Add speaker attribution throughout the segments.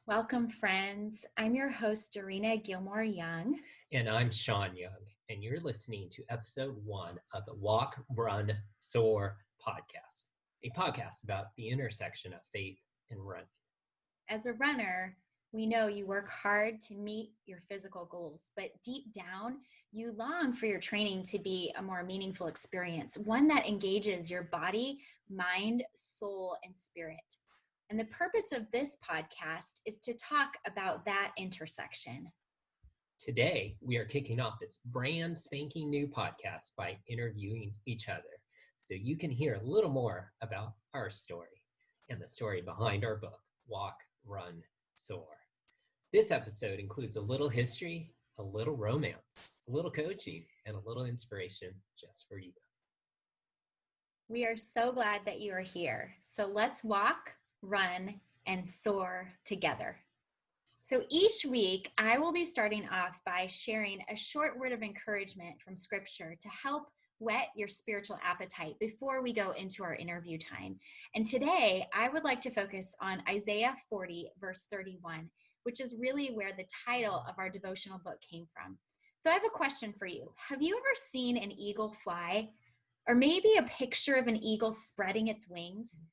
Speaker 1: Welcome, friends. I'm your host, Dorina Gilmore-Young.
Speaker 2: And I'm Shawn Young, and you're listening to episode 1 of the Walk Run Soar podcast, a podcast about the intersection of faith and running.
Speaker 1: As a runner, we know you work hard to meet your physical goals, but deep down, you long for your training to be a more meaningful experience, one that engages your body, mind, soul, and spirit. And the purpose of this podcast is to talk about that intersection.
Speaker 2: Today, we are kicking off this brand spanking new podcast by interviewing each other so you can hear a little more about our story and the story behind our book, Walk, Run, Soar. This episode includes a little history, a little romance, a little coaching, and a little inspiration just for you.
Speaker 1: We are so glad that you are here. So let's walk, run, and soar together. So each week, I will be starting off by sharing a short word of encouragement from Scripture to help whet your spiritual appetite before we go into our interview time. And today, I would like to focus on Isaiah 40, verse 31, which is really where the title of our devotional book came from. So I have a question for you. Have you ever seen an eagle fly? Or maybe a picture of an eagle spreading its wings?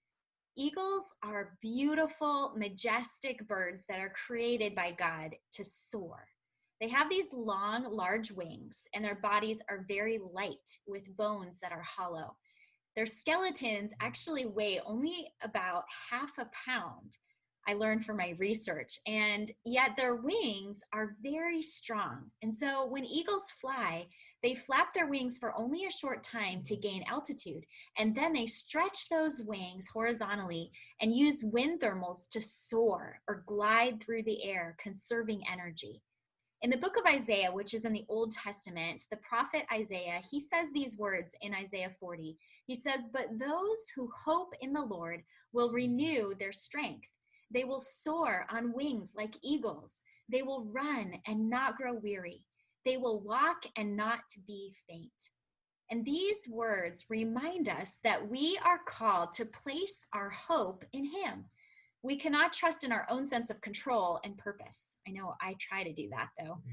Speaker 1: Eagles are beautiful, majestic birds that are created by God to soar. They have these long, large wings, and their bodies are very light with bones that are hollow. Their skeletons actually weigh only about half a pound, I learned from my research, and yet their wings are very strong. And so when eagles fly, they flap their wings for only a short time to gain altitude, and then they stretch those wings horizontally and use wind thermals to soar or glide through the air, conserving energy. In the book of Isaiah, which is in the Old Testament, the prophet Isaiah, he says these words in Isaiah 40. He says, "But those who hope in the Lord will renew their strength. They will soar on wings like eagles. They will run and not grow weary. They will walk and not be faint." And these words remind us that we are called to place our hope in Him. We cannot trust in our own sense of control and purpose. I know I try to do that, though.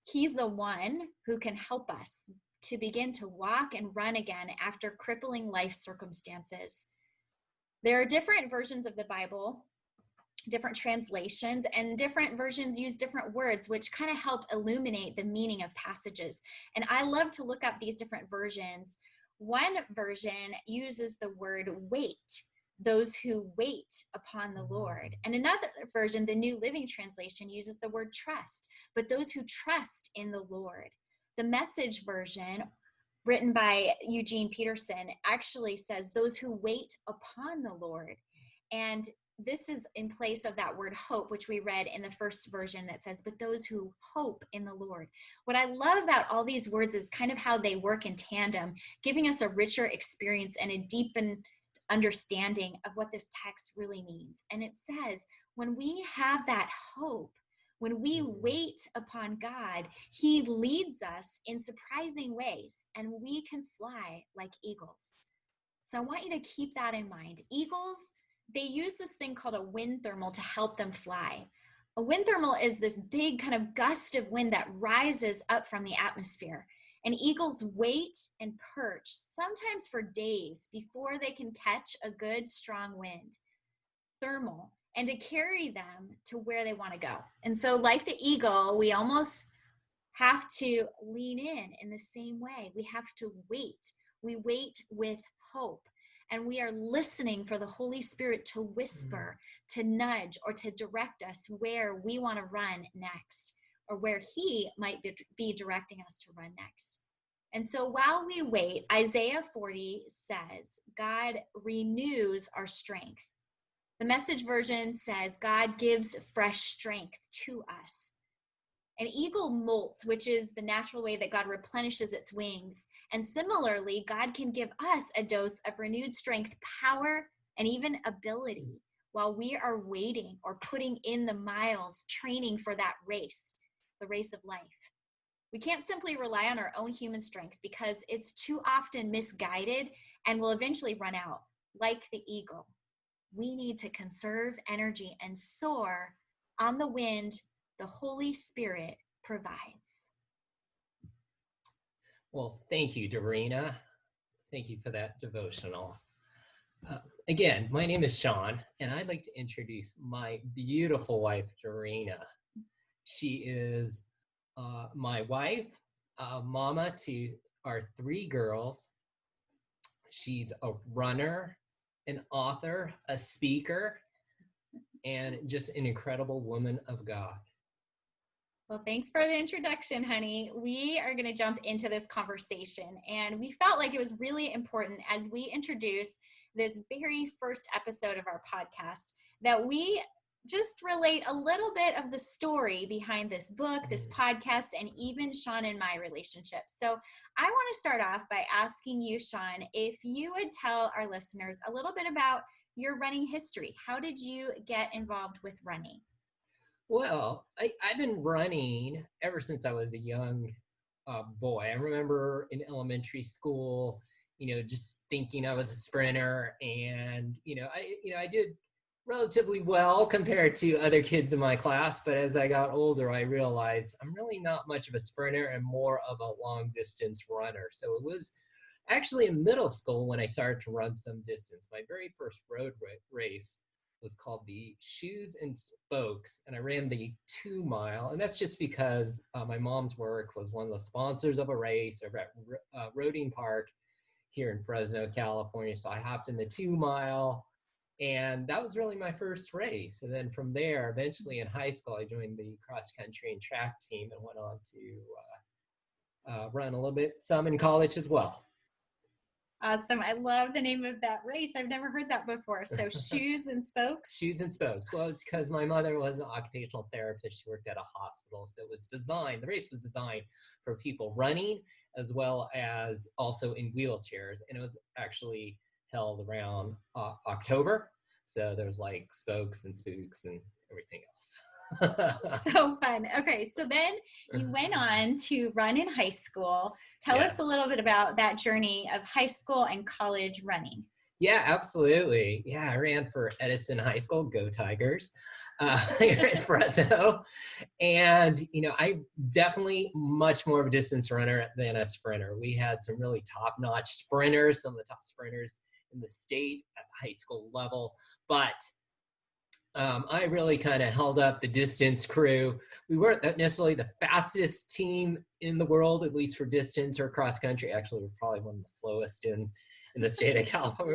Speaker 1: He's the one who can help us to begin to walk and run again after crippling life circumstances. There are different versions of the Bible, different translations, and different versions use different words, which kind of help illuminate the meaning of passages. And I love to look up these different versions. One version uses the word wait, those who wait upon the Lord. And another version, the New Living Translation, uses the word trust, but those who trust in the Lord. The Message version, written by Eugene Peterson, actually says those who wait upon the Lord. And this is in place of that word hope, which we read in the first version that says, "But those who hope in the Lord." What I love about all these words is kind of how they work in tandem, giving us a richer experience and a deepened understanding of what this text really means. And it says, when we have that hope, when we wait upon God, He leads us in surprising ways, and we can fly like eagles. So I want you to keep that in mind. Eagles, they use this thing called a wind thermal to help them fly. A wind thermal is this big kind of gust of wind that rises up from the atmosphere. And eagles wait and perch, sometimes for days, before they can catch a good, strong wind, thermal, and to carry them to where they want to go. And so like the eagle, we almost have to lean in the same way. We have to wait. We wait with hope. And we are listening for the Holy Spirit to whisper, to nudge, or to direct us where we want to run next, or where He might be directing us to run next. And so while we wait, Isaiah 40 says, God renews our strength. The Message version says, God gives fresh strength to us. An eagle molts, which is the natural way that God replenishes its wings. And similarly, God can give us a dose of renewed strength, power, and even ability while we are waiting or putting in the miles, training for that race, the race of life. We can't simply rely on our own human strength because it's too often misguided and will eventually run out, like the eagle. We need to conserve energy and soar on the wind, the Holy Spirit provides.
Speaker 2: Well, thank you, Dorina. Thank you for that devotional. Again, my name is Sean, and I'd like to introduce my beautiful wife, Dorina. She is my wife, mama to our 3 girls. She's a runner, an author, a speaker, and just an incredible woman of God.
Speaker 1: Well, thanks for the introduction, honey. We are going to jump into this conversation, and we felt like it was really important as we introduce this very first episode of our podcast that we just relate a little bit of the story behind this book, this podcast, and even Sean and my relationship. So I want to start off by asking you, Sean, if you would tell our listeners a little bit about your running history. How did you get involved with running?
Speaker 2: Well, I've been running ever since I was a young boy. I remember in elementary school, just thinking I was a sprinter, and I did relatively well compared to other kids in my class. But as I got older, I realized I'm really not much of a sprinter and more of a long distance runner. So it was actually in middle school when I started to run some distance. My very first road race was called the Shoes and Spokes, and I ran the 2 mile. And that's just because my mom's work was one of the sponsors of a race over at Roding Park here in Fresno, California. So I hopped in the 2 mile, and that was really my first race. And then from there, eventually in high school, I joined the cross country and track team and went on to run a little bit, some in college as well.
Speaker 1: Awesome. I love the name of that race. I've never heard that before. So Shoes and Spokes?
Speaker 2: Shoes and Spokes. Well, it's because my mother was an occupational therapist. She worked at a hospital. So the race was designed for people running as well as also in wheelchairs. And it was actually held around October. So there was like spokes and spooks and everything else.
Speaker 1: So fun. Okay, so then you went on to run in high school. Tell us a little bit about that journey of high school and college running.
Speaker 2: Yeah, absolutely. Yeah, I ran for Edison High School, go Tigers, here in Fresno. And, I definitely much more of a distance runner than a sprinter. We had some really top-notch sprinters, some of the top sprinters in the state at the high school level. But I really kind of held up the distance crew. We weren't necessarily the fastest team in the world, at least for distance or cross country. Actually, we're probably one of the slowest in the state of California. We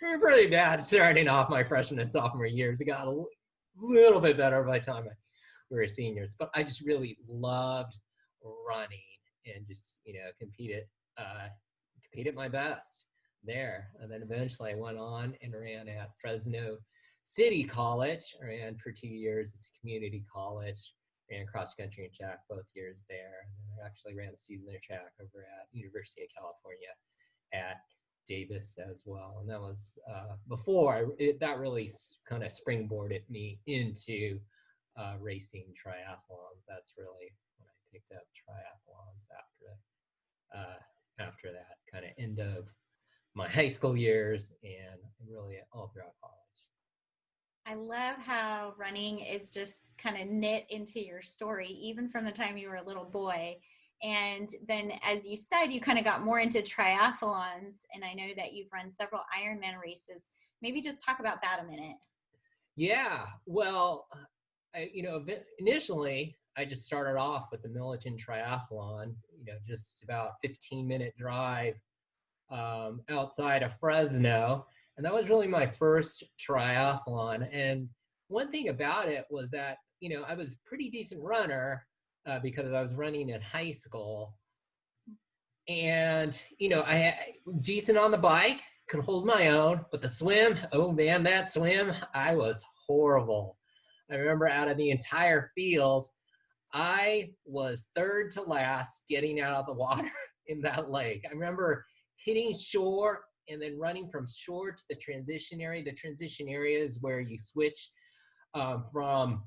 Speaker 2: were pretty bad starting off my freshman and sophomore years. It got a little bit better by the time we were seniors. But I just really loved running and just, competed my best there. And then eventually I went on and ran at Fresno City College. I ran for 2 years as a community college, ran cross country and track both years there. And then I actually ran a season of track over at University of California at Davis as well. And that was that really kind of springboarded me into racing triathlons. That's really when I picked up triathlons after that kind of end of my high school years and really all throughout college.
Speaker 1: I love how running is just kind of knit into your story, even from the time you were a little boy. And then, as you said, you kind of got more into triathlons. And I know that you've run several Ironman races. Maybe just talk about that a minute.
Speaker 2: Yeah, well, initially, I just started off with the Milliton Triathlon, just about 15-minute drive outside of Fresno. And that was really my first triathlon. And one thing about it was that, I was a pretty decent runner because I was running in high school. And, I had decent on the bike, could hold my own, but the swim, oh man, that swim, I was horrible. I remember out of the entire field, I was third to last getting out of the water in that lake. I remember hitting shore and then running from shore to the transition area. The transition area is where you switch from,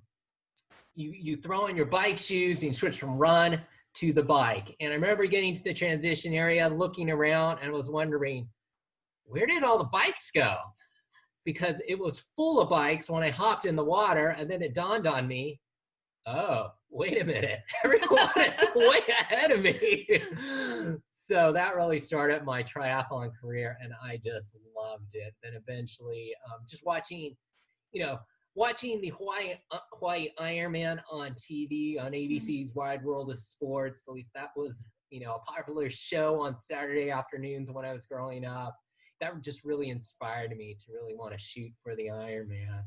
Speaker 2: you throw on your bike shoes and you switch from run to the bike. And I remember getting to the transition area, looking around and was wondering, where did all the bikes go? because it was full of bikes when I hopped in the water, and then it dawned on me, oh, wait a minute, everyone is way ahead of me. So that really started my triathlon career, and I just loved it. Then eventually, just watching, watching the Hawaii Ironman on TV, on ABC's Wide World of Sports. At least that was, a popular show on Saturday afternoons when I was growing up. That just really inspired me to really want to shoot for the Ironman.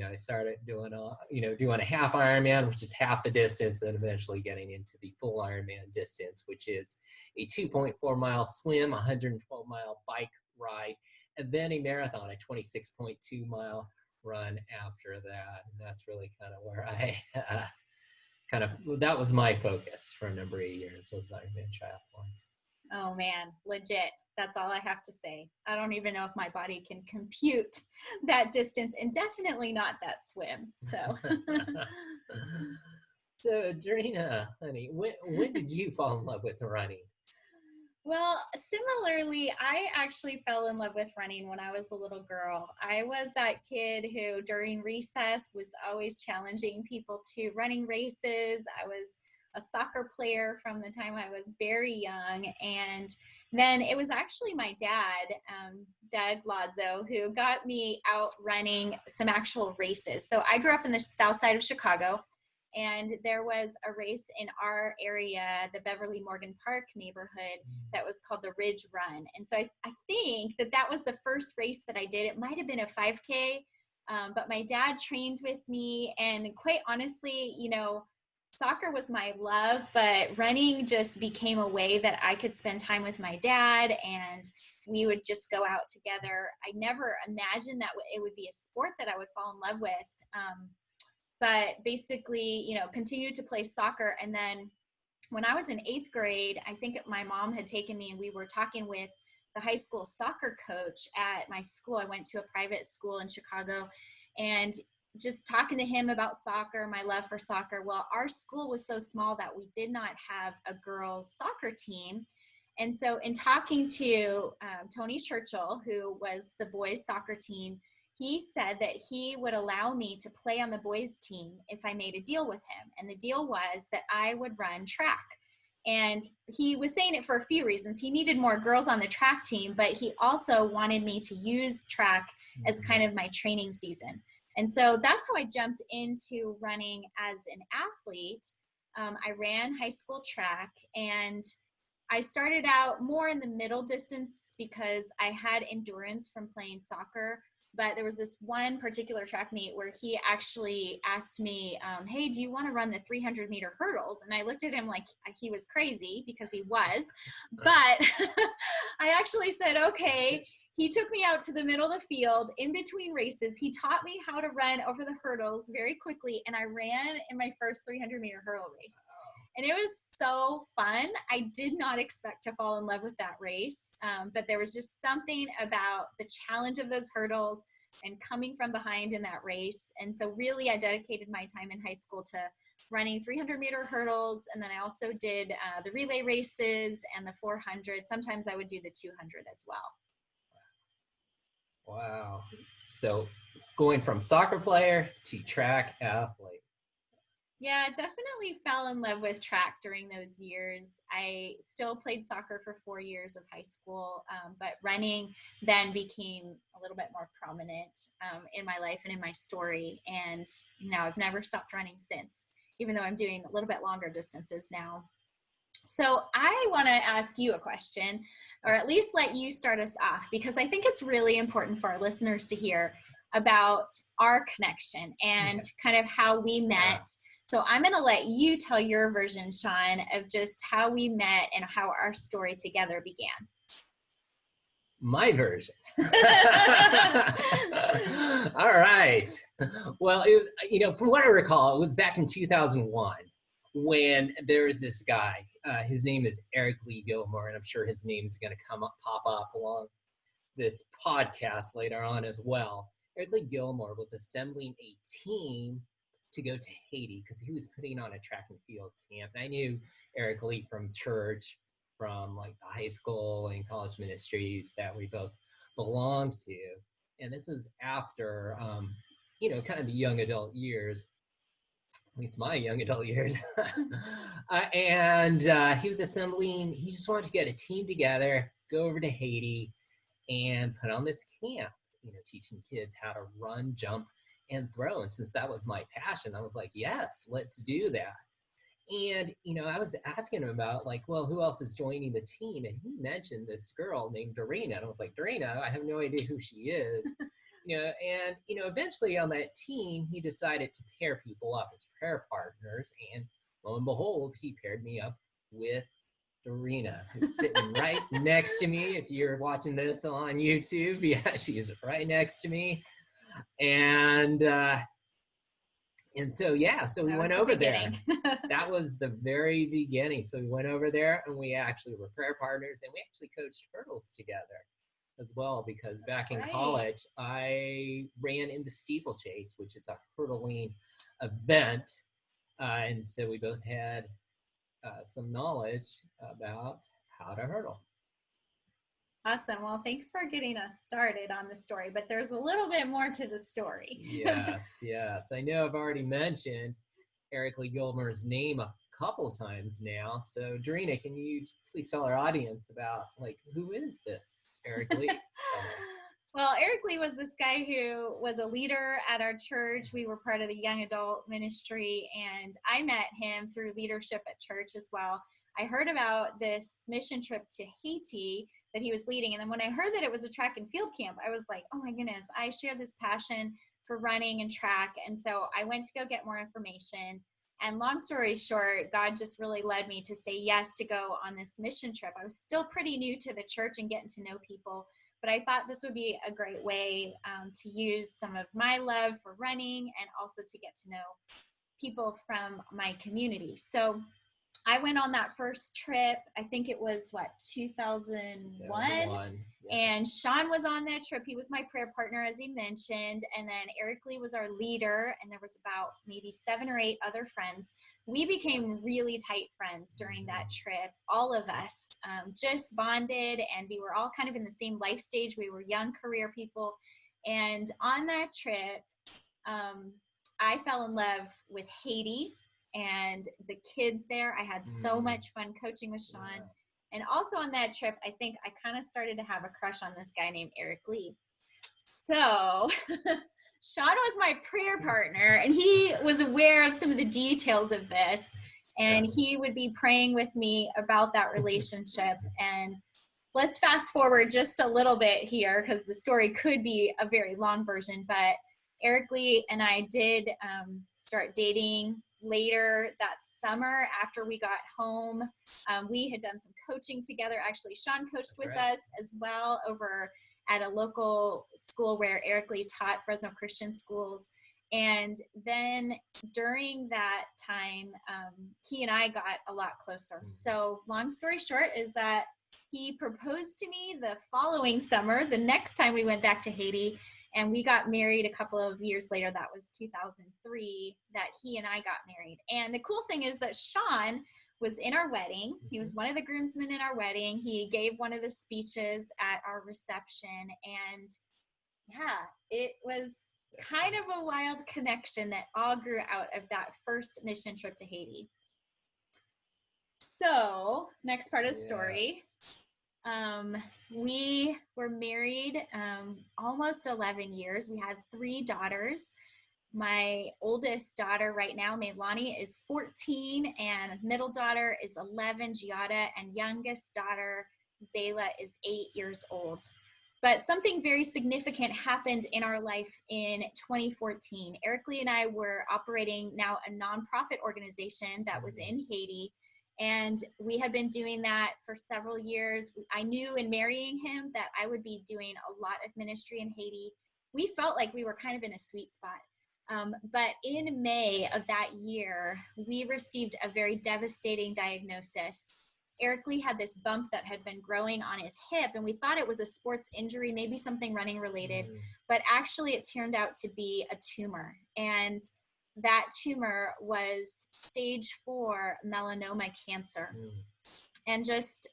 Speaker 2: I started doing a half Ironman, which is half the distance, then eventually getting into the full Ironman distance, which is a 2.4 mile swim, 112 mile bike ride, and then a marathon, a 26.2 mile run after that. And that's really kind of where I that was my focus for a number of years, was Ironman triathlons.
Speaker 1: Oh man, legit. That's all I have to say. I don't even know if my body can compute that distance, and definitely not that swim. So,
Speaker 2: so Dorina, honey, when did you fall in love with running?
Speaker 1: Well, similarly, I actually fell in love with running when I was a little girl. I was that kid who during recess was always challenging people to running races. I was a soccer player from the time I was very young. And then it was actually my dad, Doug Lazo, who got me out running some actual races. So I grew up in the south side of Chicago, and there was a race in our area, the Beverly Morgan Park neighborhood, that was called the Ridge Run. And so I think that was the first race that I did. It might have been a 5K, but my dad trained with me. And quite honestly, soccer was my love, but running just became a way that I could spend time with my dad, and we would just go out together. I never imagined that it would be a sport that I would fall in love with. But basically, continued to play soccer. And then when I was in 8th grade, I think my mom had taken me, and we were talking with the high school soccer coach at my school. I went to a private school in Chicago, and just talking to him about soccer, my love for soccer. Well, our school was so small that we did not have a girls' soccer team. And so in talking to Tony Churchill, who was the boys' soccer team, he said that he would allow me to play on the boys' team if I made a deal with him. And the deal was that I would run track. And he was saying it for a few reasons. He needed more girls on the track team, but he also wanted me to use track as kind of my training season. And so that's how I jumped into running as an athlete. I ran high school track, and I started out more in the middle distance because I had endurance from playing soccer. But there was this one particular track meet where he actually asked me, hey, do you want to run the 300-meter hurdles? And I looked at him like he was crazy, because he was. But I actually said, okay. He took me out to the middle of the field in between races. He taught me how to run over the hurdles very quickly, and I ran in my first 300-meter hurdle race. And it was so fun. I did not expect to fall in love with that race, but there was just something about the challenge of those hurdles and coming from behind in that race. And so really I dedicated my time in high school to running 300-meter hurdles. And then I also did the relay races and the 400. Sometimes I would do the 200 as well.
Speaker 2: Wow. So going from soccer player to track athlete.
Speaker 1: Yeah, definitely fell in love with track during those years. I still played soccer for 4 years of high school, but running then became a little bit more prominent in my life and in my story. And I've never stopped running since, even though I'm doing a little bit longer distances now. So I want to ask you a question, or at least let you start us off, because I think it's really important for our listeners to hear about our connection and kind of how we met. So I'm going to let you tell your version, Shawn, of just how we met and how our story together began.
Speaker 2: My version. All right. Well, from what I recall, it was back in 2001 when there was this guy. His name is Lee Gilmore, and I'm sure his name's going to pop up along this podcast later on as well. Lee Gilmore was assembling a team to go to Haiti because he was putting on a track and field camp. And I knew Lee from church, from like the high school and college ministries that we both belonged to. And this was after, kind of the young adult years, at least my young adult years. And he was assembling, he just wanted to get a team together, go over to Haiti and put on this camp, teaching kids how to run, jump, and throw. And since that was my passion, I was like, yes, let's do that. And, I was asking him about like, well, who else is joining the team? And he mentioned this girl named Dorina. And I was like, Dorina, I have no idea who she is. And, eventually on that team, he decided to pair people up as prayer partners. And lo and behold, he paired me up with Dorina, who's sitting right next to me. If you're watching this on YouTube, yeah, she's right next to me. And so we went over there. That was the very beginning. So we went over there and we actually were prayer partners, and we actually coached hurdles together as well, because back in college, I ran in the steeplechase, which is a hurdling event. And so we both had some knowledge about how to hurdle.
Speaker 1: Awesome. Well, thanks for getting us started on the story, but there's a little bit more to the story.
Speaker 2: Yes. I know I've already mentioned Lee Gilmore's name a couple times now. So, Dorina, can you please tell our audience about, like, who is this Lee?
Speaker 1: Well, Lee was this guy who was a leader at our church. We were part of the young adult ministry, and I met him through leadership at church as well. I heard about this mission trip to Haiti that he was leading. And then when I heard that it was a track and field camp, I was like, oh my goodness, I share this passion for running and track. And so I went to go get more information. And long story short, God just really led me to say yes to go on this mission trip. I was still pretty new to the church and getting to know people, but I thought this would be a great way to use some of my love for running and also to get to know people from my community. So I went on that first trip. I think it was 2001. Yes. And Shawn was on that trip. He was my prayer partner, as he mentioned. And then Lee was our leader. And there was about maybe 7 or 8 other friends. We became really tight friends during that trip. All of us just bonded, and we were all kind of in the same life stage. We were young career people. And on that trip, I fell in love with Haiti and the kids there. I had so much fun coaching with Shawn. Yeah. And also on that trip, I think I kind of started to have a crush on this guy named Lee. So Shawn was my prayer partner, and he was aware of some of the details of this. And he would be praying with me about that relationship. And let's fast forward just a little bit here, because the story could be a very long version. But Lee and I did start dating later that summer after we got home. We had done some coaching together. Actually, Shawn coached with us as well over at a local school where Lee taught, Fresno Christian Schools. And then during that time, he and I got a lot closer. So long story short is that he proposed to me the following summer, the next time we went back to Haiti. And we got married a couple of years later. That was 2003 that he and I got married. And the cool thing is that Shawn was in our wedding. He was one of the groomsmen in our wedding. He gave one of the speeches at our reception. And yeah, it was kind of a wild connection that all grew out of that first mission trip to Haiti. So next part of the story. We were married almost 11 years. We had 3 daughters. My oldest daughter right now, Melanie, is 14, and middle daughter is 11, Giada, and youngest daughter, Zayla, is 8 years old. But something very significant happened in our life in 2014. Lee and I were operating now a nonprofit organization that was in Haiti. And we had been doing that for several years. I knew in marrying him that I would be doing a lot of ministry in Haiti. We felt like we were kind of in a sweet spot. But in May of that year, we received a very devastating diagnosis. Lee had this bump that had been growing on his hip, and we thought it was a sports injury, maybe something running related. But actually, it turned out to be a tumor. And that tumor was stage 4 melanoma cancer. And just,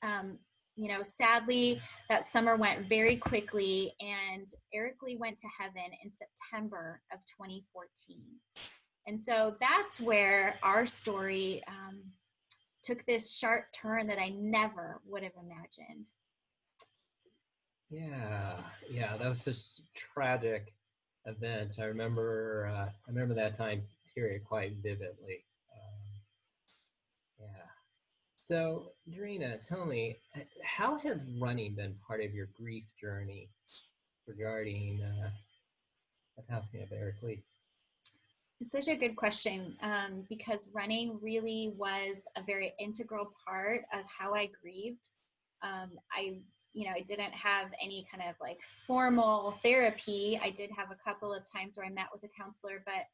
Speaker 1: sadly, that summer went very quickly, and Eric Lee went to heaven in September of 2014. And so that's where our story took this sharp turn that I never would have imagined.
Speaker 2: Yeah, that was such a tragic event. I remember that time period quite vividly. Yeah. So, Dorina, tell me, how has running been part of your grief journey regarding the passing of Eric Lee?
Speaker 1: It's such a good question, because running really was a very integral part of how I grieved. I didn't have any kind of like formal therapy. I did have a couple of times where I met with a counselor, but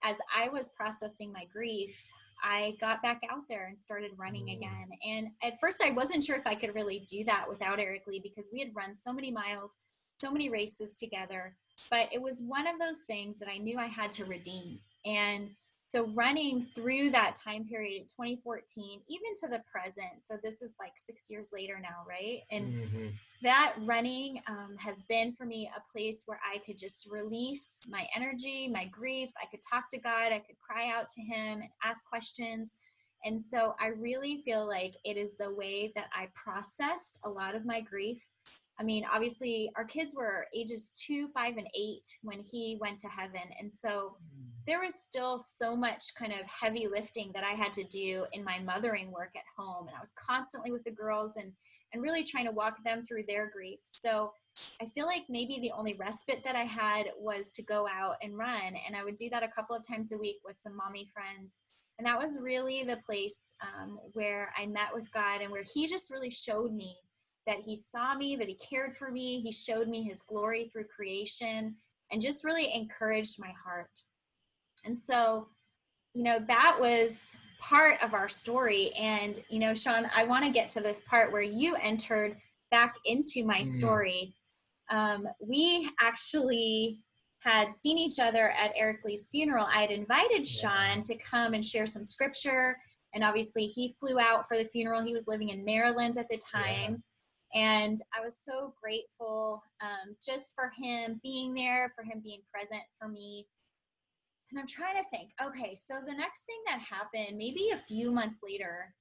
Speaker 1: as I was processing my grief, I got back out there and started running again. And at first I wasn't sure if I could really do that without Eric Lee, because we had run so many miles, so many races together, but it was one of those things that I knew I had to redeem. And so running through that time period, 2014, even to the present, so this is like 6 years later now, right? And that running has been for me a place where I could just release my energy, my grief. I could talk to God. I could cry out to him and ask questions. And so I really feel like it is the way that I processed a lot of my grief. I mean, obviously our kids were ages 2, 5, and 8 when he went to heaven. And so there was still so much kind of heavy lifting that I had to do in my mothering work at home. And I was constantly with the girls and really trying to walk them through their grief. So I feel like maybe the only respite that I had was to go out and run. And I would do that a couple of times a week with some mommy friends. And that was really the place where I met with God, and where he just really showed me that he saw me, that he cared for me. He showed me his glory through creation and just really encouraged my heart. And so, that was part of our story. And, Shawn, I want to get to this part where you entered back into my story. We actually had seen each other at Eric Lee's funeral. I had invited Shawn to come and share some scripture. And obviously he flew out for the funeral. He was living in Maryland at the time. And I was so grateful just for him being there, for him being present for me. And I'm trying to think, okay, so the next thing that happened, maybe a few months later,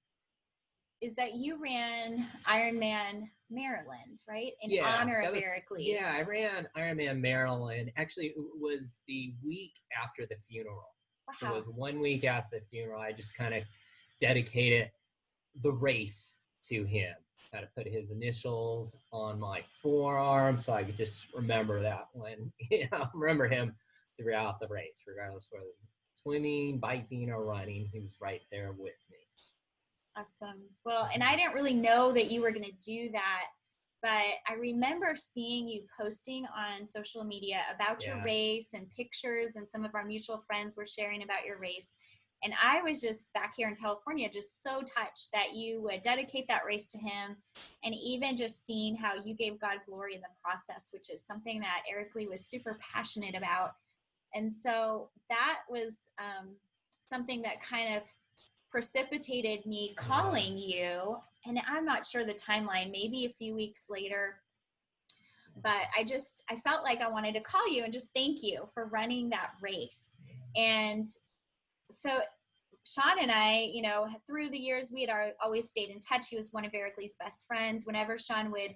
Speaker 1: is that you ran Ironman Maryland, right? In honor of Eric Lee.
Speaker 2: Yeah, I ran Ironman Maryland. Actually, it was the week after the funeral. Wow. So it was 1 week after the funeral. I just kind of dedicated the race to him. Kind of put his initials on my forearm so I could just remember that when, remember him throughout the race, regardless whether it was swimming, biking, or running. He was right there with me.
Speaker 1: Awesome. Well, and I didn't really know that you were going to do that, but I remember seeing you posting on social media about your race and pictures, and some of our mutual friends were sharing about your race. And I was just back here in California, just so touched that you would dedicate that race to him, and even just seeing how you gave God glory in the process, which is something that Eric Lee was super passionate about. And so that was something that kind of precipitated me calling you. And I'm not sure the timeline, maybe a few weeks later, but I felt like I wanted to call you and just thank you for running that race. And so Shawn and I, through the years, we had always stayed in touch. He was one of Eric Lee's best friends. Whenever Shawn would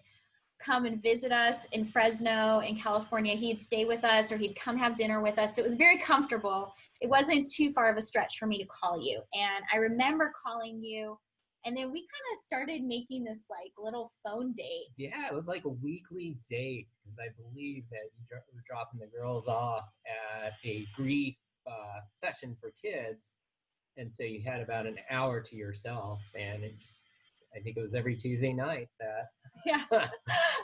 Speaker 1: come and visit us in Fresno, in California, he'd stay with us, or he'd come have dinner with us. So it was very comfortable. It wasn't too far of a stretch for me to call you. And I remember calling you, and then we kind of started making this like little phone date.
Speaker 2: Yeah, it was like a weekly date, because I believe that you were dropping the girls off at a grief session for kids. And so you had about an hour to yourself, and I think it was every Tuesday night that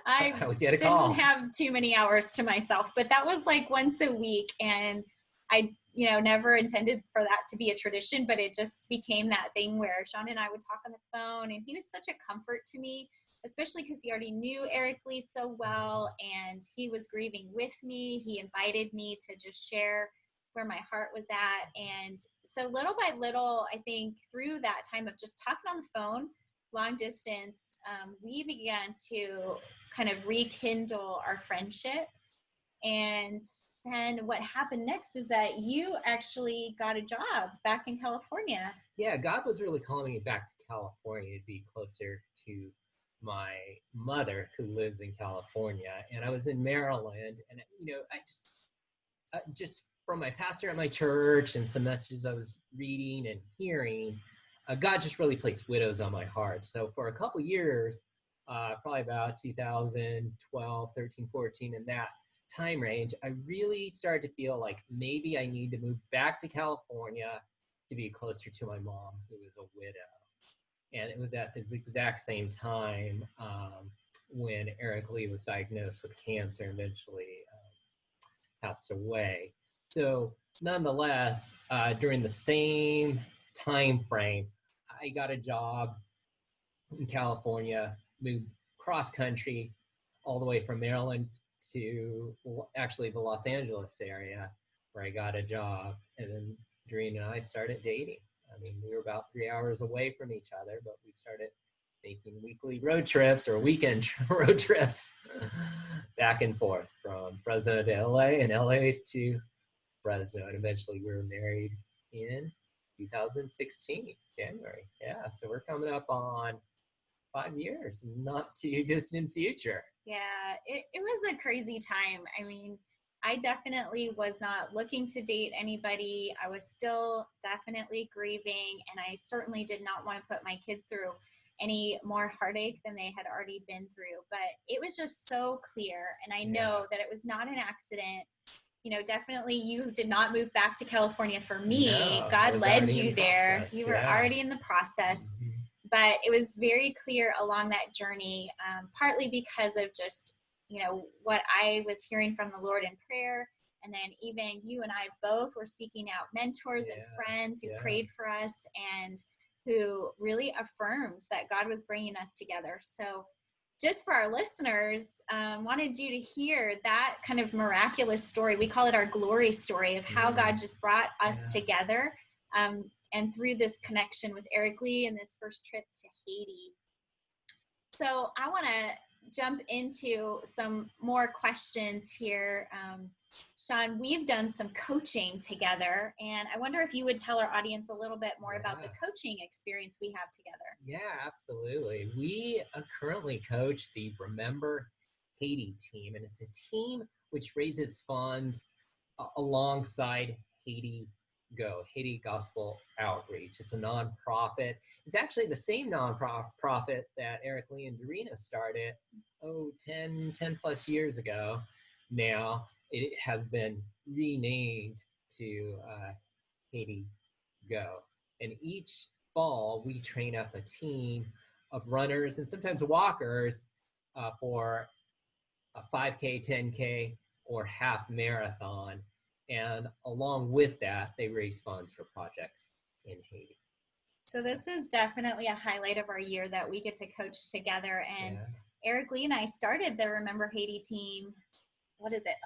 Speaker 1: I
Speaker 2: would get a call.
Speaker 1: Didn't have too many hours to myself, but that was like once a week. And I, never intended for that to be a tradition, but it just became that thing where Shawn and I would talk on the phone, and he was such a comfort to me, especially because he already knew Eric Lee so well, and he was grieving with me. He invited me to just share where my heart was at. And so little by little, I think through that time of just talking on the phone, long distance, we began to kind of rekindle our friendship. And then what happened next is that you actually got a job back in California.
Speaker 2: Yeah, God was really calling me back to California to be closer to my mother who lives in California. And I was in Maryland. And, I just from my pastor at my church and some messages I was reading and hearing, God just really placed widows on my heart. So for a couple years, probably about 2012, 13, 14, in that time range, I really started to feel like maybe I need to move back to California to be closer to my mom, who was a widow. And it was at this exact same time when Eric Lee was diagnosed with cancer and eventually passed away. So nonetheless, during the same time frame, I got a job in California, moved cross country all the way from Maryland to actually the Los Angeles area, where I got a job. And then Dorina and I started dating. I mean, we were about 3 hours away from each other, but we started making weekly road trips or weekend road trips back and forth from Fresno to LA and LA to Fresno. And eventually we were married in 2016, January. Yeah, so we're coming up on 5 years, not too distant future.
Speaker 1: Yeah, it was a crazy time. I mean, I definitely was not looking to date anybody. I was still definitely grieving, and I certainly did not want to put my kids through any more heartache than they had already been through. But it was just so clear, and I know that it was not an accident. Definitely you did not move back to California for me.
Speaker 2: No,
Speaker 1: God led you there.
Speaker 2: Process.
Speaker 1: You were already in the process. Mm-hmm. But it was very clear along that journey, partly because of just, what I was hearing from the Lord in prayer. And then even you and I both were seeking out mentors and friends who prayed for us and who really affirmed that God was bringing us together. So just for our listeners, wanted you to hear that kind of miraculous story. We call it our glory story of how God just brought us together. And through this connection with Eric Lee and this first trip to Haiti. So I want to jump into some more questions here. Shawn, we've done some coaching together, and I wonder if you would tell our audience a little bit more about the coaching experience we have together.
Speaker 2: Yeah, absolutely. We currently coach the Remember Haiti team, and it's a team which raises funds alongside Haiti Gospel Outreach. It's a nonprofit. It's actually the same nonprofit that Eric Lee and Dorina started 10 plus years ago. Now it has been renamed to Haiti Go. And each fall we train up a team of runners and sometimes walkers for a 5K, 10K, or half marathon. And along with that, they raise funds for projects in Haiti.
Speaker 1: So this is definitely a highlight of our year that we get to coach together. And Eric Lee and I started the Remember Haiti team,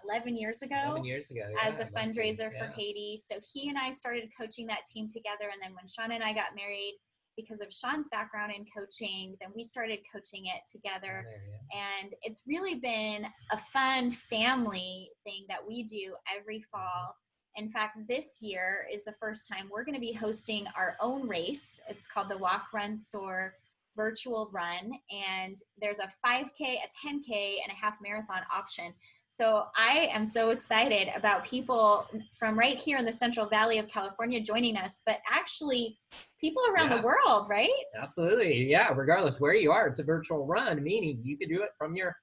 Speaker 1: 11 years ago?
Speaker 2: 11 years ago,
Speaker 1: as a fundraiser for Haiti. So he and I started coaching that team together. And then when Shawn and I got married, because of Shawn's background in coaching, then we started coaching it together. And it's really been a fun family thing that we do every fall. In fact, this year is the first time we're going to be hosting our own race. It's called the Walk Run Soar virtual run. And there's a 5K, a 10K, and a half marathon option. So I am so excited about people from right here in the Central Valley of California joining us, but actually people around the world, right?
Speaker 2: Absolutely. Yeah. Regardless where you are, it's a virtual run, meaning you can do it from your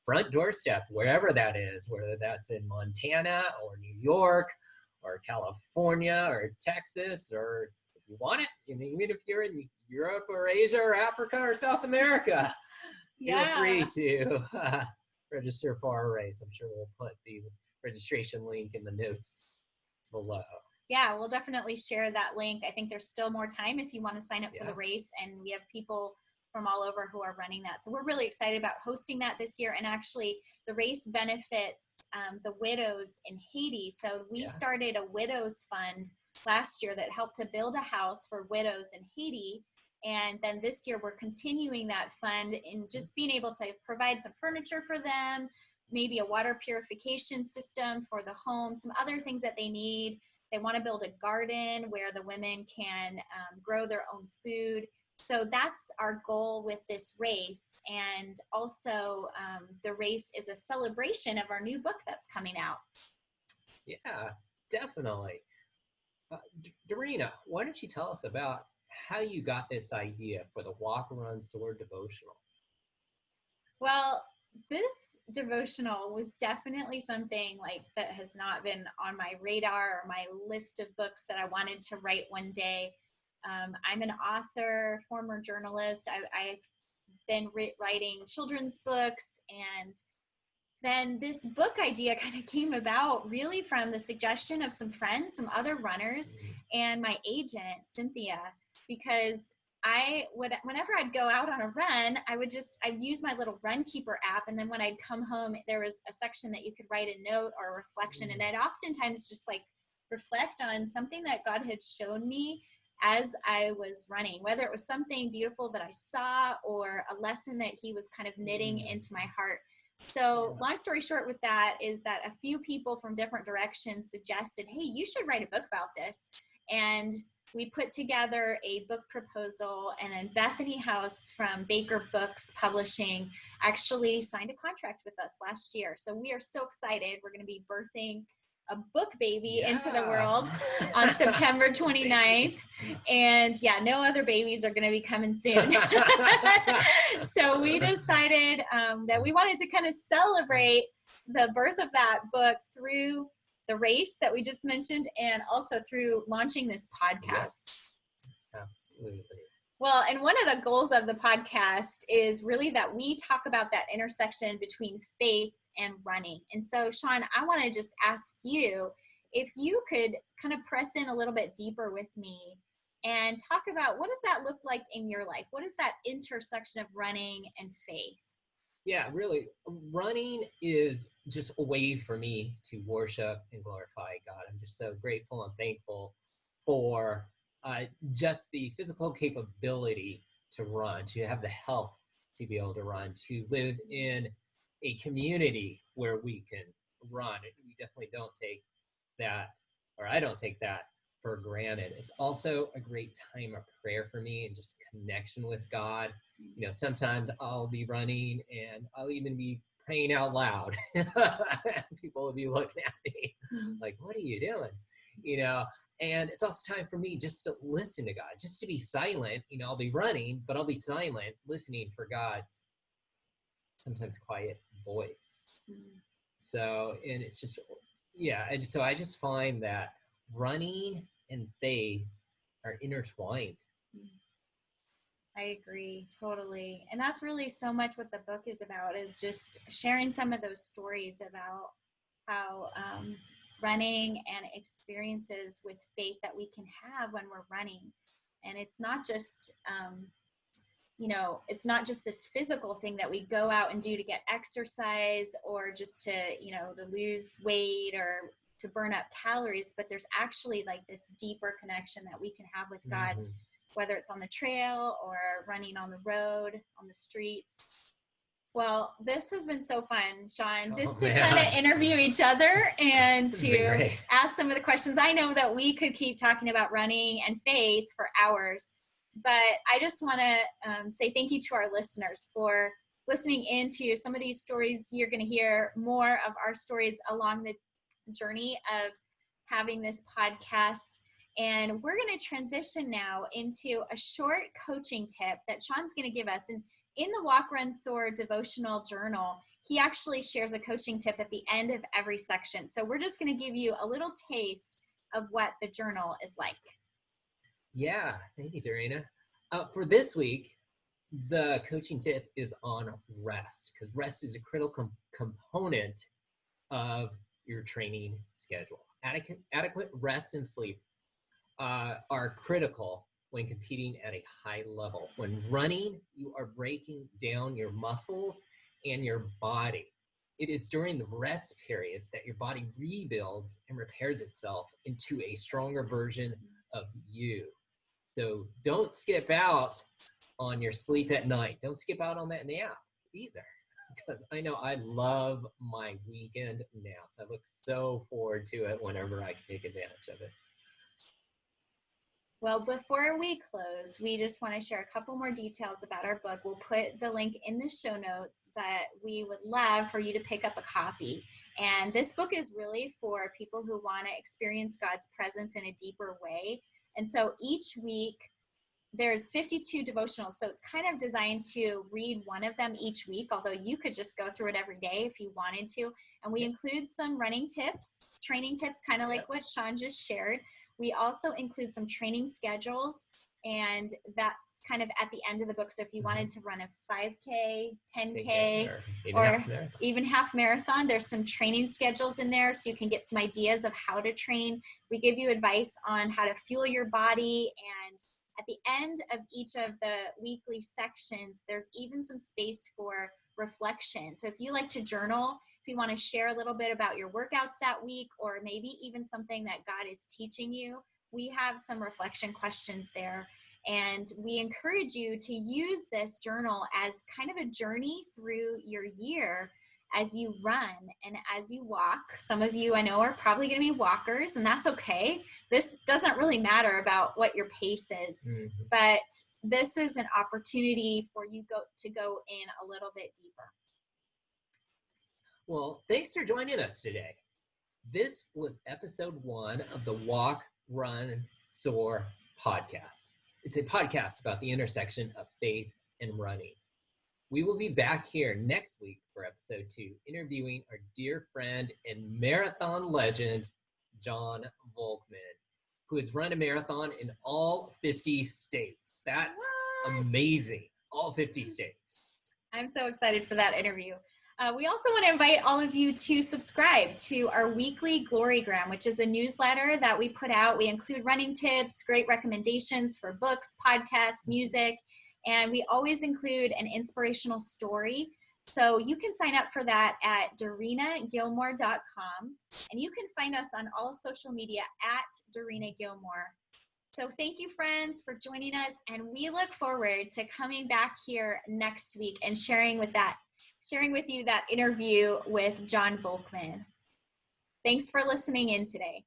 Speaker 2: front doorstep, wherever that is, whether that's in Montana or New York or California or Texas, or if you want it, even if you're in Europe or Asia or Africa or South America, feel free to register for our race. I'm sure we'll put the registration link in the notes below.
Speaker 1: Yeah, we'll definitely share that link. I think there's still more time if you want to sign up for the race, and we have people from all over who are running that. So we're really excited about hosting that this year. And actually the race benefits the widows in Haiti. So we started a widows fund last year that helped to build a house for widows in Haiti. And then this year we're continuing that fund and just being able to provide some furniture for them, maybe a water purification system for the home, some other things that they need. They want to build a garden where the women can grow their own food. So that's our goal with this race. And also the race is a celebration of our new book that's coming out.
Speaker 2: Yeah, definitely. Dorina, why don't you tell us about how you got this idea for the Walk Run Soar devotional?
Speaker 1: Well, this devotional was definitely something like that has not been on my radar or my list of books that I wanted to write one day. I'm an author, former journalist. I've been writing children's books, and then this book idea kind of came about really from the suggestion of some friends, some other runners, and my agent, Cynthia, because whenever I'd go out on a run, I'd use my little Runkeeper app. And then when I'd come home, there was a section that you could write a note or a reflection. And I'd oftentimes just like reflect on something that God had shown me as I was running, whether it was something beautiful that I saw or a lesson that he was kind of knitting into my heart. So long story short with that is that a few people from different directions suggested, hey, you should write a book about this. And we put together a book proposal, and then Bethany House from Baker Books Publishing actually signed a contract with us last year. So we are so excited. We're going to be birthing a book baby into the world on September 29th. And yeah, no other babies are going to be coming soon. So we decided that we wanted to kind of celebrate the birth of that book through the race that we just mentioned, and also through launching this podcast.
Speaker 2: Yes, absolutely.
Speaker 1: Well, and one of the goals of the podcast is really that we talk about that intersection between faith and running. And so, Shawn, I want to just ask you if you could kind of press in a little bit deeper with me and talk about what does that look like in your life? What is that intersection of running and faith?
Speaker 2: Yeah, really, running is just a way for me to worship and glorify God. I'm just so grateful and thankful for just the physical capability to run, to have the health to be able to run, to live in a community where we can run. We definitely don't take that, or I don't take that for granted. It's also a great time of prayer for me and just connection with God. You know, sometimes I'll be running and I'll even be praying out loud. People will be looking at me like, what are you doing? You know, and it's also time for me just to listen to God, just to be silent. You know, I'll be running, but I'll be silent, listening for God's sometimes quiet voice. So, and it's just, yeah, I just find that running and faith are intertwined.
Speaker 1: I agree totally. And that's really so much what the book is about, is just sharing some of those stories about how running and experiences with faith that we can have when we're running. And it's not just, it's not just this physical thing that we go out and do to get exercise or just to, to lose weight or to burn up calories, but there's actually like this deeper connection that we can have with God, whether it's on the trail or running on the road, on the streets. Well, this has been so fun, Shawn, just to kind of interview each other and to ask some of the questions. I know that we could keep talking about running and faith for hours, but I just want to say thank you to our listeners for listening into some of these stories. You're going to hear more of our stories along the journey of having this podcast. And we're going to transition now into a short coaching tip that Shawn's going to give us. And in the Walk Run Soar devotional journal, he actually shares a coaching tip at the end of every section. So we're just going to give you a little taste of what the journal is like.
Speaker 2: Yeah, thank you, Dorina. For this week, the coaching tip is on rest, because rest is a critical component of your training schedule. Adequate rest and sleep are critical when competing at a high level. When running, you are breaking down your muscles and your body. It is during the rest periods that your body rebuilds and repairs itself into a stronger version of you. So don't skip out on your sleep at night. Don't skip out on that nap either. Because I know I love my weekend naps. I look so forward to it whenever I can take advantage of it.
Speaker 1: Well, before we close, we just want to share a couple more details about our book. We'll put the link in the show notes, but we would love for you to pick up a copy. And this book is really for people who want to experience God's presence in a deeper way. And so each week, there's 52 devotionals, so it's kind of designed to read one of them each week, although you could just go through it every day if you wanted to. And we include some running tips, training tips, kind of like what Shawn just shared. We also include some training schedules, and that's kind of at the end of the book. So if you wanted to run a 5K, 10K, or even half marathon, there's some training schedules in there so you can get some ideas of how to train. We give you advice on how to fuel your body, and at the end of each of the weekly sections, there's even some space for reflection. So if you like to journal, if you want to share a little bit about your workouts that week, or maybe even something that God is teaching you, we have some reflection questions there. And we encourage you to use this journal as kind of a journey through your year as you run and as you walk. Some of you I know are probably going to be walkers, and that's okay. This doesn't really matter about what your pace is, but this is an opportunity for you to go in a little bit deeper.
Speaker 2: Well, thanks for joining us today. This was episode 1 of the Walk, Run, Soar podcast. It's a podcast about the intersection of faith and running. We will be back here next week for episode 2, interviewing our dear friend and marathon legend, John Volkman, who has run a marathon in all 50 states. That's amazing. All 50 states.
Speaker 1: I'm so excited for that interview. We also want to invite all of you to subscribe to our weekly Glorygram, which is a newsletter that we put out. We include running tips, great recommendations for books, podcasts, music, and we always include an inspirational story. So you can sign up for that at DorinaGilmore.com, and you can find us on all social media at Dorina Gilmore. So thank you, friends, for joining us, and we look forward to coming back here next week and sharing with you that interview with John Volkman. Thanks for listening in today.